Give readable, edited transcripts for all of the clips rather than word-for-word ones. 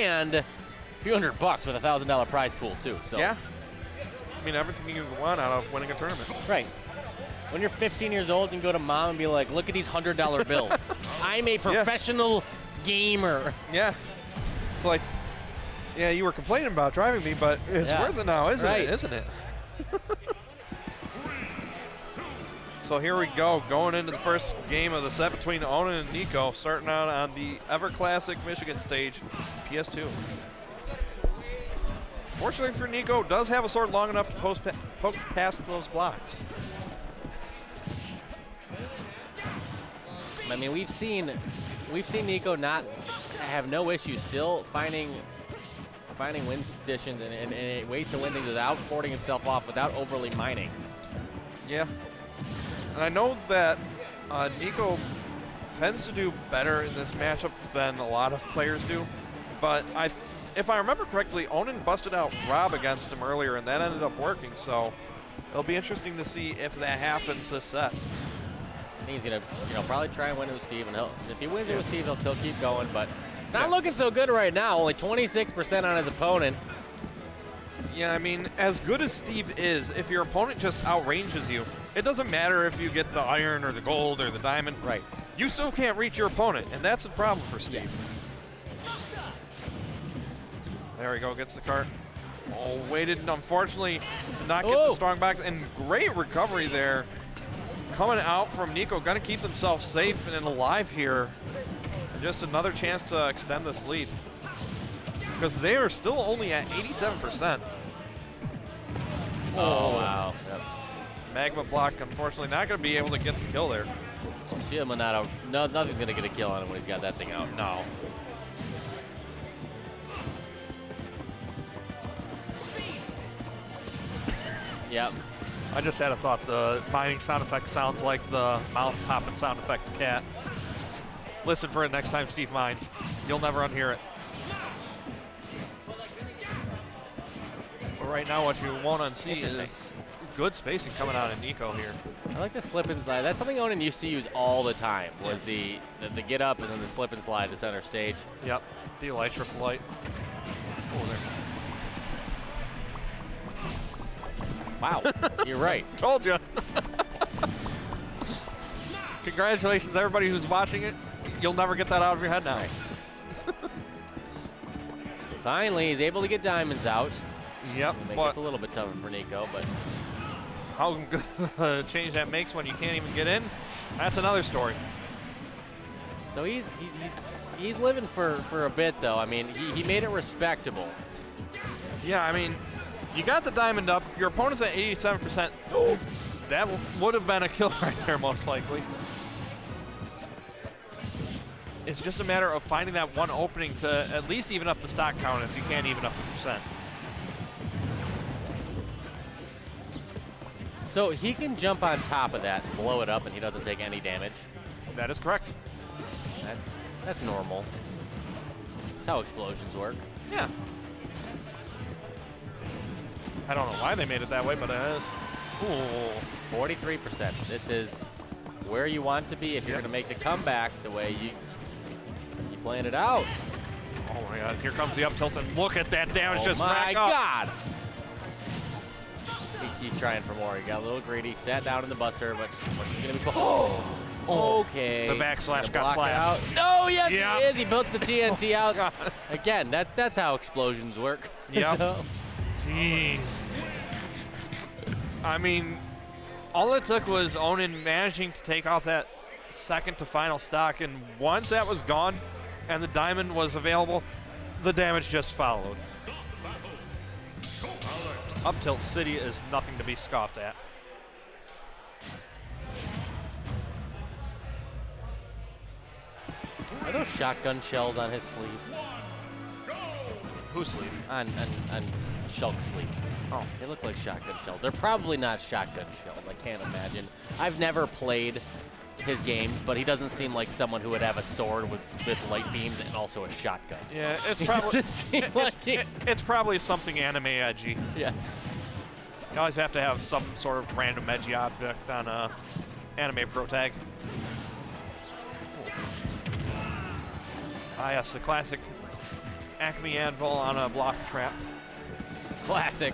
and a few $100 with a $1,000 prize pool too. So yeah, I mean everything you want out of winning a tournament. Right. When you're 15 years old, you can go to mom and be like, "Look at these $100 bills. I'm a professional gamer." Yeah, it's like, yeah, you were complaining about driving me, but it's worth it now, isn't it? Isn't it? So here we go, going into the first game of the set between Onin and Nicko, starting out on the Ever Classic Michigan stage, PS2. Fortunately for Nicko, does have a sword long enough to poke past those blocks. I mean, we've seen Nicko not have no issue still finding win conditions and ways to win things without forcing himself off, without overly mining. Yeah. And I know that Nicko tends to do better in this matchup than a lot of players do, but if I remember correctly, Onin busted out Rob against him earlier, and that ended up working, so it'll be interesting to see if that happens this set. I think he's going to probably try and win it with Steve, and if he wins it with Steve, he'll keep going, but it's not looking so good right now. Only 26% on his opponent. Yeah, I mean, as good as Steve is, if your opponent just outranges you, it doesn't matter if you get the iron or the gold or the diamond. Right. You still can't reach your opponent, and that's a problem for Steve. Yes. There we go, gets the cart. Oh, waited, and unfortunately did not get the strong box, and great recovery there. Coming out from Nicko, gonna keep themselves safe and alive here. And just another chance to extend this lead. Because they are still only at 87%. Oh, wow. Yep. Magma block, unfortunately, not going to be able to get the kill there. Well, nothing's going to get a kill on him when he's got that thing out. No. Yep. I just had a thought. The mining sound effect sounds like the mouth popping sound effect cat. Listen for it next time Steve mines. You'll never unhear it. But right now, what you won't unsee is good spacing coming out of Nicko here. I like the slip and slide. That's something Onin used to use all the time, was the get up and then the slip and slide to center stage. Yep, the Elytra flight. Oh, there. Wow, you're right. Told you. Congratulations, everybody who's watching it. You'll never get that out of your head now. Finally, he's able to get diamonds out. Yep. It'll make this a little bit tougher for Nicko, but how good a change that makes when you can't even get in, that's another story. So he's living for a bit, though. I mean, he made it respectable. Yeah, I mean, you got the diamond up. Your opponent's at 87%. Oh, that would have been a kill right there, most likely. It's just a matter of finding that one opening to at least even up the stock count if you can't even up the percent. So he can jump on top of that and blow it up, and he doesn't take any damage. That is correct. That's normal. That's how explosions work. Yeah. I don't know why they made it that way, but it is. Ooh, 43%. This is where you want to be if you're going to make a comeback the way you planned it out. Oh my God! Here comes the up tilt, and look at that damage just rack up. Oh my God! He's trying for more. He got a little greedy. Sat down in the buster, but he's going to be. Oh, okay. The backslash got slashed. No, yes, he is. He built the TNT out. Again, that's how explosions work. Yep. So. Jeez. I mean, all it took was Onin managing to take off that second to final stock, and once that was gone and the diamond was available, the damage just followed. Up tilt city is nothing to be scoffed at. Are those shotgun shells on his sleeve? Whose sleeve? On Shulk's sleeve. Oh. They look like shotgun shells. They're probably not shotgun shells. I can't imagine. I've never played his games, but he doesn't seem like someone who would have a sword with light beams and also a shotgun. Yeah, it's probably it's probably something anime edgy. Yes. You always have to have some sort of random edgy object on a anime pro tag. Ah, yes, the classic Acme Anvil on a block trap. Classic.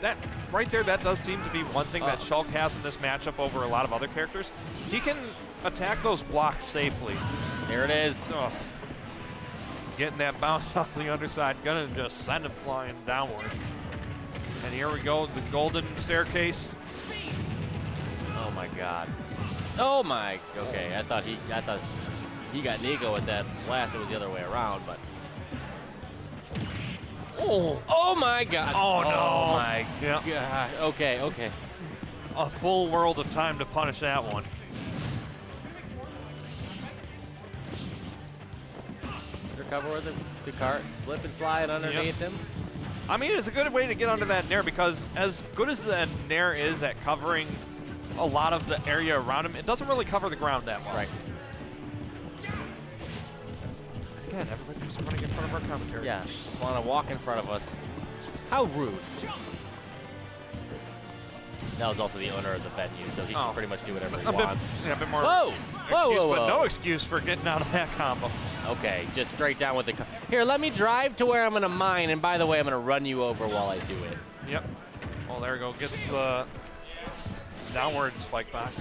That right there, that does seem to be one thing that Shulk has in this matchup over a lot of other characters. He can attack those blocks safely. Here it is. Ugh. Getting that bounce off the underside, gonna just send him flying downward. And here we go, the golden staircase. Oh my God. Oh my. Okay, I thought he got Nicko with that blast. It was the other way around, but. Oh my God. Oh, no. Oh my Yeah. God. Okay, okay. A full world of time to punish that one. Recover with the cart, slip and slide underneath him. I mean, it's a good way to get under that nair because as good as the nair is at covering a lot of the area around him, it doesn't really cover the ground that well. Right. Again, everybody just running in front of our commentary. Yeah, want to walk in front of us. How rude. That was also the owner of the venue, so he can pretty much do whatever he wants. A bit more Whoa! excuse, but no excuse for getting out of that combo. Okay, just straight down with the car. Here, let me drive to where I'm going to mine, and by the way, I'm going to run you over while I do it. Yep. Well, there we go. Gets the downward spike box.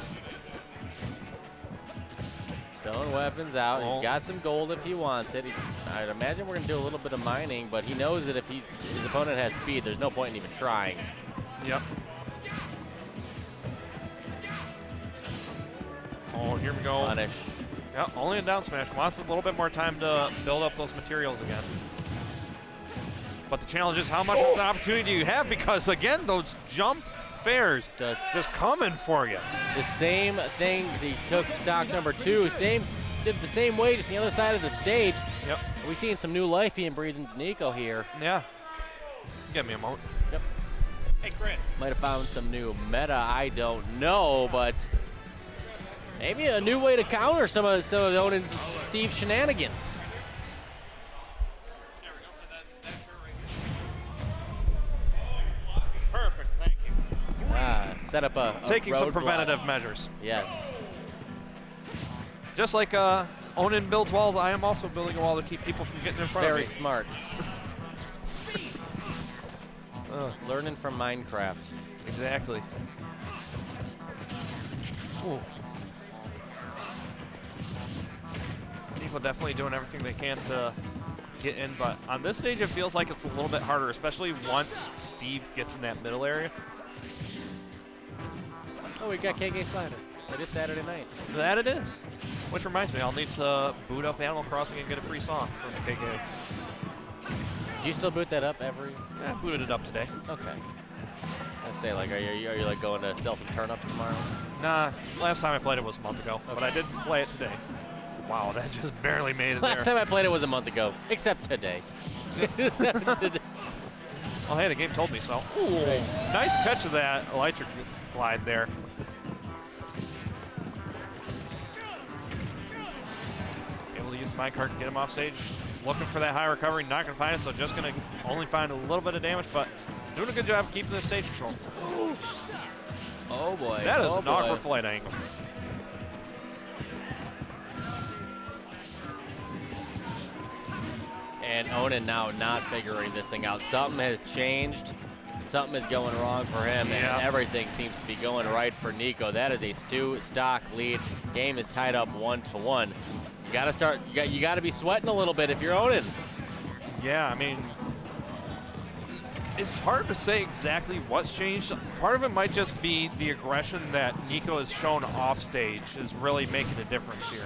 Stone weapons out. He's got some gold if he wants it. I'd imagine we're going to do a little bit of mining, but he knows that if his opponent has speed, there's no point in even trying. Yep. Oh, here we go. Punish. Yep, only a down smash. Wants a little bit more time to build up those materials again. But the challenge is how much of an opportunity do you have? Because, again, those jump fairs just coming for you. The same thing he took stock number 2. Did the same way, just the other side of the stage. Yep. We're seeing some new life being breathed into Nicko here. Yeah. Give me a moment. Yep. Hey, Chris. Might have found some new meta, I don't know, but maybe a new way to counter some of Onin's Steve shenanigans. Perfect, thank you. Set up a Taking some roadblock. preventative measures. Yes. Just like Onin builds walls, I am also building a wall to keep people from getting in front Very of me. smart. Learning from Minecraft. Exactly. Ooh. People definitely doing everything they can to get in, but on this stage it feels like it's a little bit harder, especially once Steve gets in that middle area. Oh, we got KK Slider. It is Saturday night. That it is. Which reminds me, I'll need to boot up Animal Crossing and get a free song from KK. Do you still boot that up every? Yeah, I booted it up today. Okay. I say, like, are you like going to sell some turnips tomorrow? Nah, last time I played it was a month ago, but I did play it today. Wow, that just barely made it Last there. time I played it was a month ago, except today. Oh, hey, the game told me so. Ooh, nice catch of that electric glide there. Able to use my cart to get him off stage. Looking for that high recovery, not going to find it, so just going to only find a little bit of damage, but doing a good job keeping the stage control. Ooh. Oh boy. That is oh an boy. awkward flight angle. And Onin now not figuring this thing out. Something has changed. Something is going wrong for him, and everything seems to be going right for Nicko. That is a stock lead. Game is tied up 1-1. You got to start. You got to be sweating a little bit if you're Onin. Yeah, I mean, it's hard to say exactly what's changed. Part of it might just be the aggression that Nicko has shown off stage is really making a difference here.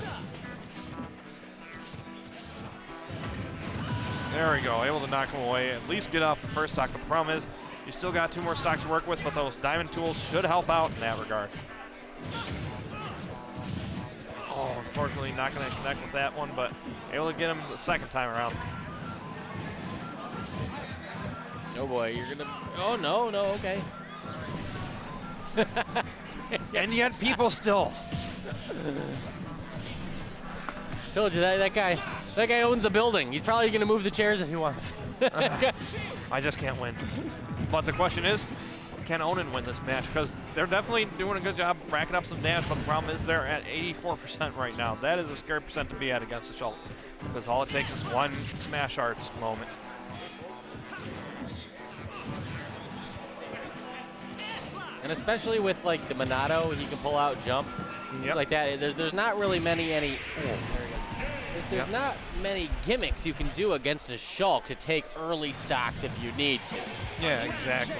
There we go, able to knock him away, at least get off the first stock. The problem is, you still got 2 more stocks to work with, but those diamond tools should help out in that regard. Oh, unfortunately not going to connect with that one, but able to get him the second time around. Oh boy, you're gonna. Oh no, okay. And yet people still. Told you that guy owns the building. He's probably gonna move the chairs if he wants. I just can't win. But the question is, can Onin win this match? Because they're definitely doing a good job racking up some damage, but the problem is they're at 84% right now. That is a scary percent to be at against the Shulk, because all it takes is one Smash Arts moment. And especially with like the Monado, he can pull out jump like that. There's not really there's not many gimmicks you can do against a Shulk to take early stocks if you need to. Yeah, exactly.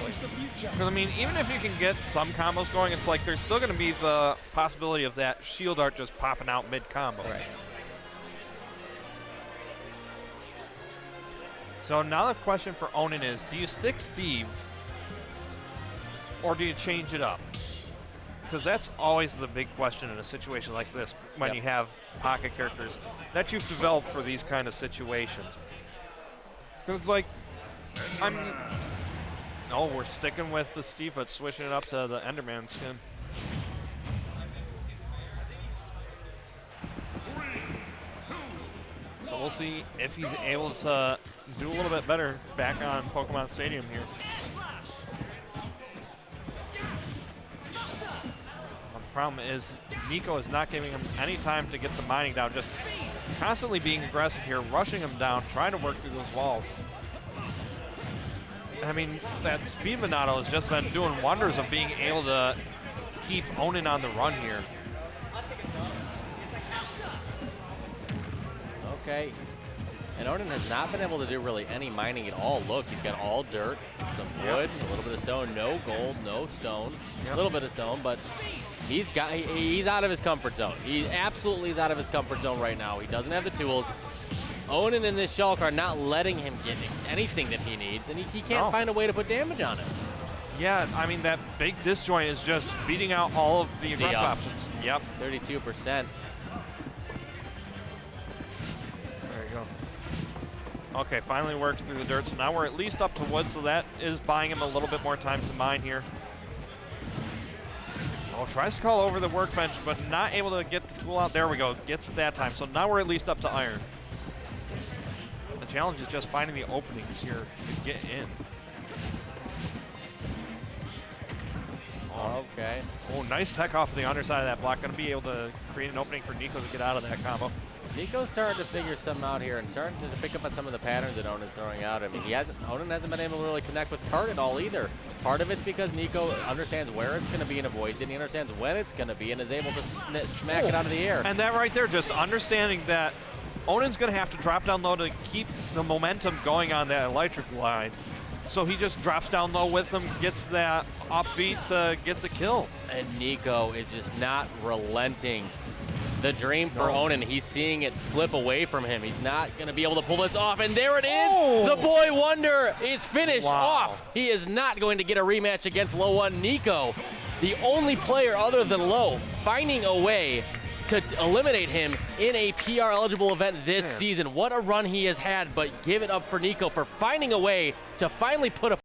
Because I mean, even if you can get some combos going, it's like there's still going to be the possibility of that shield art just popping out mid combo. Right. So now the question for Onin is, do you stick Steve or do you change it up? Because that's always the big question in a situation like this when you have pocket characters that you've developed for these kind of situations. Because it's like, no, we're sticking with the Steve, but switching it up to the Enderman skin. So we'll see if he's able to do a little bit better back on Pokemon Stadium here. The problem is Nicko is not giving him any time to get the mining down, just constantly being aggressive here, rushing him down, trying to work through those walls. I mean, that speed Monado has just been doing wonders of being able to keep Onin on the run here. Okay. And Onin has not been able to do really any mining at all. Look, he's got all dirt, some wood, a little bit of stone, no gold, no stone, a little bit of stone, but he's out of his comfort zone. He absolutely is out of his comfort zone right now. He doesn't have the tools. Onin and this Shulk are not letting him get anything that he needs, and he can't find a way to put damage on it. Yeah, I mean, that big disjoint is just beating out all of the aggressive options. Yep. 32%. There you go. Okay, finally worked through the dirt, so now we're at least up to wood, so that is buying him a little bit more time to mine here. Oh, tries to call over the workbench, but not able to get the tool out. There we go, gets it that time. So now we're at least up to iron. The challenge is just finding the openings here to get in. Okay. Oh, nice tech off the underside of that block. Going to be able to create an opening for Nicko to get out of that combo. Nicko's starting to figure something out here and starting to pick up on some of the patterns that Onin's throwing out. I mean, Onin hasn't been able to really connect with Kurt at all either. Part of it's because Nicko understands where it's going to be and avoids it, and he understands when it's going to be and is able to smack it out of the air. And that right there, just understanding that Onin's going to have to drop down low to keep the momentum going on that electric line. So he just drops down low with him, gets that upbeat to get the kill. And Nicko is just not relenting. The dream for Onin, he's seeing it slip away from him. He's not going to be able to pull this off, and there it is! The boy wonder is finished off. He is not going to get a rematch against Low 1. Nicko, the only player other than Low, finding a way to eliminate him in a PR-eligible event this season. What a run he has had, but give it up for Nicko for finding a way to finally put a